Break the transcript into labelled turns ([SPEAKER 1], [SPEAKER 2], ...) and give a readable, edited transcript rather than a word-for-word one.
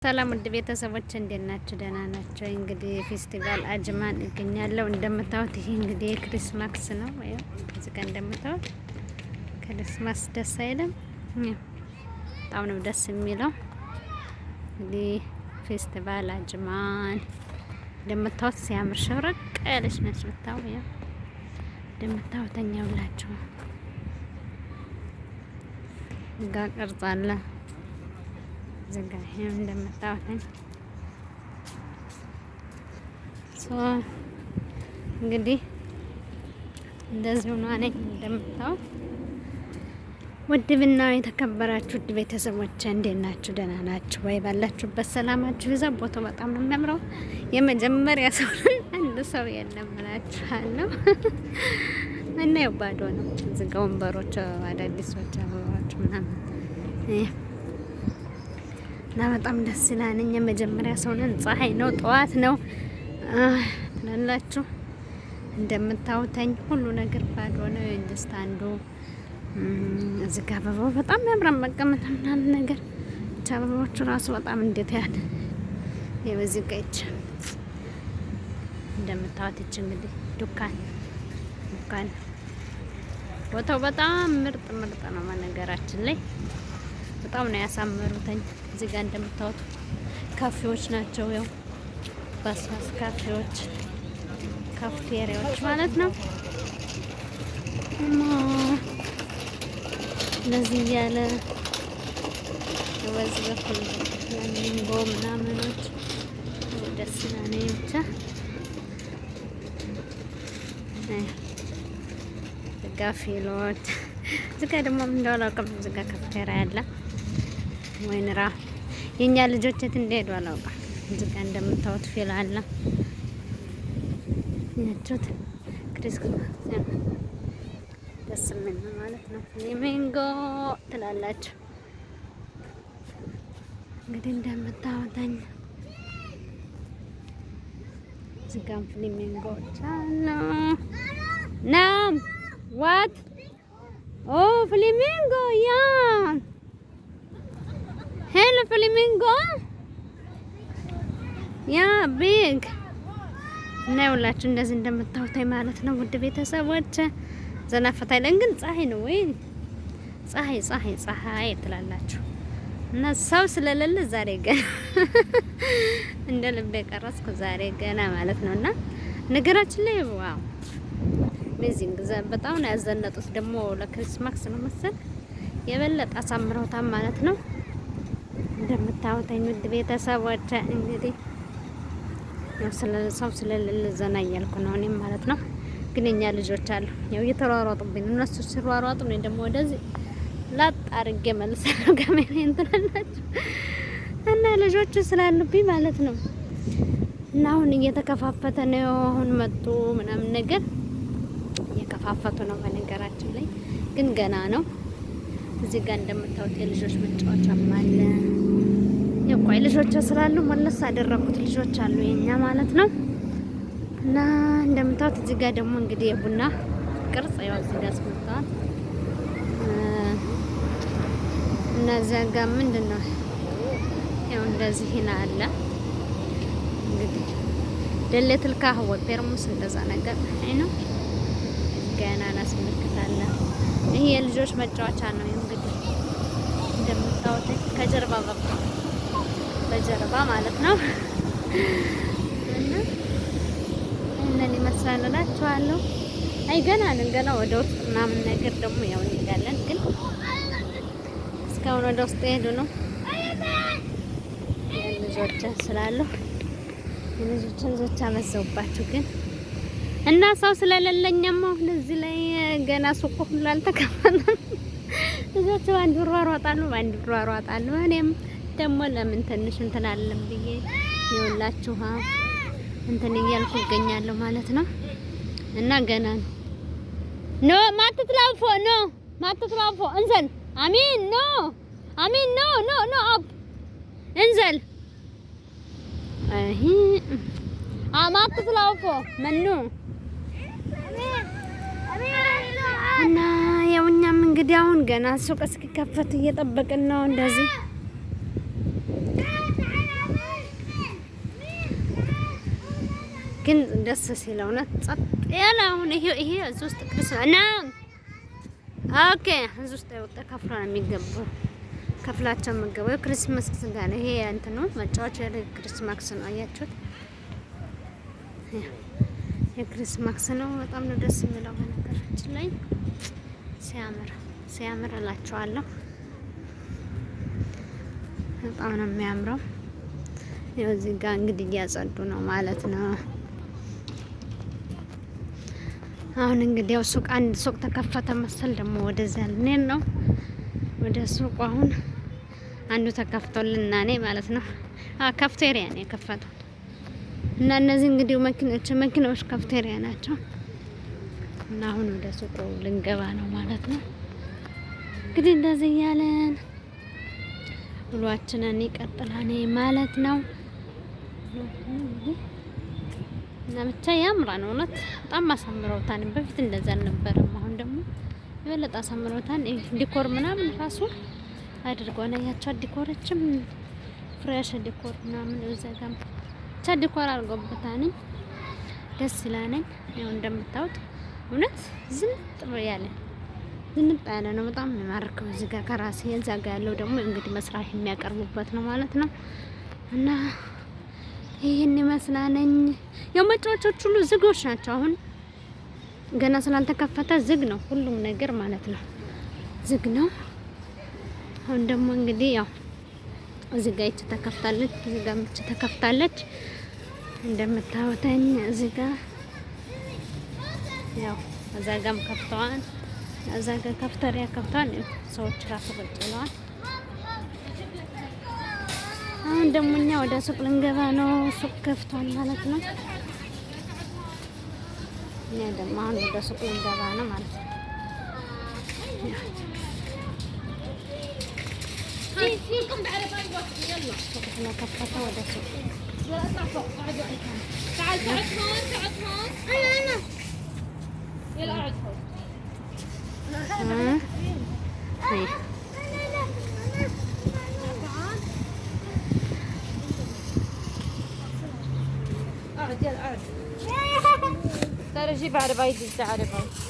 [SPEAKER 1] ሰላም ውድ ቤተሰቦች እንዴት ናችሁ? ደህና ናችሁ? እንግዲህ ፌስቲቫል አጅማን እገኛለሁ። እንደምታዩት ይሄ እንግዲህ ክሪስማስ ነው። ያው እዚህ ጋር እንደምታዩት ክሪስማስ ደስ አይልም? በጣም ነው ደስ የሚለው። እንግዲህ ፌስቲቫል አጅማን እንደምታዩት ሲያምር ሸብረቅ ያለች ነች። ብታው ያው እንደምታዩት ተኛውላችሁ ጋር ቅርጽ አለ ዘጋ ይሄም እንደምታዩት እንግዲህ እንደዚህ ነው አለኝ። እንደምታዩት ውድብና የተከበራችሁ ውድ ቤተሰቦች እንዴት ናችሁ? ደህና ናችሁ ወይ? ባላችሁበት ሰላማችሁ ይዛ። ቦታው በጣም ነው የሚያምረው። የመጀመሪያ ሰው አንድ ሰው የለም እላችኋለሁ። እና ያው ባዶ ነው። እዚህ ጋር ወንበሮች አዳዲሶች አበባዎች ምናምን እና በጣም ደስ ይላል። እኛ መጀመሪያ ሰው ነን። ፀሐይ ነው፣ ጠዋት ነው ትላላችሁ። እንደምታውተኝ ሁሉ ነገር ባዶ ነው። እንጀስት አንዱ እዚህ ጋር አበባው በጣም ያምራል። መቀመጥ ምናምን ነገር ብቻ አበባዎቹ ራሱ በጣም እንዴት ያለ የበዚህ ቀይች እንደምታውት እንግዲህ ዱካን ቦታው በጣም ምርጥ ነው። በነገራችን ላይ በጣም ነው ያሳመሩተኝ። እዚህ ጋር እንደምታዩት ካፌዎች ናቸው። ያው ባስባስ ካፌዎች፣ ካፍቴሪያዎች ማለት ነው። ለዚህ ያለ በዚህ በኩል ያንንጎ ምናምኖች ደስ ይላል። ብቻ ጋፌሎች እዚህ ጋር ደግሞ እንደው አላውቅም። እዚህ ጋር ካፍቴሪያ ያለ ወይንራ የኛ ልጆች የት እንደሄዱ አላውቅም። እዚህ ጋር እንደምታዩት ፊል አለ ያችሁት ክሪስማስ ደስ ምን ማለት ነው። ፍሌሚንጎ ትላላችሁ እንግዲህ እንደምታዩት እዚህ ጋር ፍሌሚንጎች አሉ። ናም ዋት ኦ ፍሌሚንጎ ያ ሄሎ ፍሌሚንጎ ያ ቢግ ነው ሁላችሁ እንደዚህ እንደምታዩት ማለት ነው። ውድ ቤተሰቦች ዘና ፈታ ይለን። ግን ፀሐይ ነው ወይ ፀሐይ ትላላችሁ። እና ሰው ስለሌለ ዛሬ ገና እንደ ልቤ ቀረስኩ ዛሬ ገና ማለት ነውና ነገራችን ላይ ዋው ቤዚንግ በጣም ነው ያዘነጡት። ደግሞ ለክሪስማስ ነው መሰል የበለጠ አሳምረውታል ማለት ነው። እንደምታዩት ውድ ቤተሰቦች እንግዲህ ያው ሰው ስለሌለ ዘና እያልኩ ነው እኔም ማለት ነው። ግን እኛ ልጆች አሉ ያው እየተሯሯጡብኝ እነሱ ሲሯሯጡ ነው ደግሞ ወደዚህ ላጥ አድርጌ መልሳለሁ ካሜራ እንትናላችሁ እና ልጆቹ ስላሉብኝ ማለት ነው። እና አሁን እየተከፋፈተ ነው። አሁን መጡ ምናምን ነገር እየከፋፈቱ ነው። በነገራችን ላይ ግን ገና ነው። እዚህ ጋር እንደምታዩት የልጆች መጫወቻ አለ። የቆይ ልጆች ስላሉ መለስ አደረኩት። ልጆች አሉ የኛ ማለት ነው። እና እንደምታዩት እዚህ ጋር ደግሞ እንግዲህ የቡና ቅርጽ ያው እዚህ ጋር ስመጣው እና እዚያ ጋር ምንድነው ያው እንደዚህ አለ እንግዲህ ደለትል ካህወ ፔርሙስ እንደዛ ነገር አይ ነው ገና እናስመለክታለን። ይሄ የልጆች መጫወቻ ነው እንግዲህ እንደምታዩት ከጀርባ በኩል በጀርባ ማለት ነው። እና እነዚህ ይመስላል እላችኋለሁ። አይ ገና ወደ ውስጥ ምናምን ነገር ደግሞ ያው እንሄዳለን። ግን እስካሁን ወደ ውስጥ ሄዱ ነው ልጆች ስላሉ ልጆች አመዘውባችሁ ግን እና ሰው ስለሌለኝማ እዚህ ላይ ገና ሱቁ ሁሉ አልተከፈተም። ልጆች አንድ ብር አሯጣሉ። እኔም ደግሞ ለምን ትንሽ እንትን አለም ብዬ ይኸውላችሁ እንትን እያልኩ እገኛለሁ ማለት ነው። እና ገና ኖ ማትትላፎ እንዘል አሚን ኖ አብ እንዘል አይ ማትትላፎ መኑ እና ያው እኛም እንግዲህ አሁን ገና ሱቅ እስኪከፈት እየጠበቅን ነው እንደዚህ ግን ደስ ሲል እውነት ጸጥ ያለ አሁን ይሄ እዚህ ውስጥ ክርስማስ ነው። ኦኬ እዚህ ውስጥ ወጣ ከፍራ ነው የሚገባው። ከፍላቸው የሚገባው ክርስማስ ስጋ ነው። ይሄ እንትን ነው መጫወቻ ክርስማስ ነው። አያችሁት? የክርስማስ ነው። በጣም ነው ደስ የሚለው በነገራችን ላይ ሲያምር እላችኋለሁ። በጣም ነው የሚያምረው። ያው እዚህ ጋር እንግዲህ እያጸዱ ነው ማለት ነው። አሁን እንግዲህ ያው አንድ ሱቅ ተከፈተ መሰል ደግሞ ወደዛ ልንሄድ ነው ወደ ሱቁ። አሁን አንዱ ተከፍቶልና እኔ ማለት ነው ካፍቴሪያ ነው የከፈተው እና እነዚህ እንግዲህ መኪናዎች ካፍቴሪያ ናቸው እና አሁን ወደ ሱቁ ልንገባ ነው ማለት ነው። እንግዲህ እንደዚህ እያለን ውሏችንን ይቀጥላል ማለት ነው። እና ብቻ ያምራል እውነት በጣም አሳምረውታል። በፊት እንደዛ አልነበረም። አሁን ደግሞ የበለጠ አሳምረውታል። ዲኮር ምናምን ራሱ አድርጓል። ያቻ ዲኮሮችም ፍሬሽ ዲኮር ምናምን እዛጋም ብቻ ዲኮር አድርጎበታል። ደስ ይላል። ያው እንደምታዩት እውነት ዝንጥ ያለ ነው። በጣም ነው የሚማርከው። እዚህ ጋር ከራሴ እዛ ጋር ያለው ደግሞ እንግዲህ መስራት የሚያቀርቡበት ነው ማለት ነው እና ይሄን ይመስላልኝ። ያው መጫወቾች ሁሉ ዝጎች ናቸው። አሁን ገና ስላልተከፈተ ዝግ ነው ሁሉም ነገር ማለት ነው። ዝግ ነው። አሁን ደግሞ እንግዲህ ያው እዚህ ጋር ተከፍታለች፣ እዚህ ጋር ተከፍታለች እንደምታዩተኝ። እዚህ ጋር ያው እዛ ጋርም ከፍተዋል፣ እዛ ጋር ካፍተሪያ ከፍተዋል። ሰዎች ራሱ ቁጭ ብለዋል። አሁን ደግሞ እኛ ወደ ሱቅ ልንገባ ነው። ሱቅ ከፍቷል ማለት ነው። እኛ ደግሞ አሁን ወደ ሱቅ ልንገባ ነው ማለት ነው። ሱቅ ስለከፈተ ወደ ሱቅ
[SPEAKER 2] ترى جيب عرباية الزعربة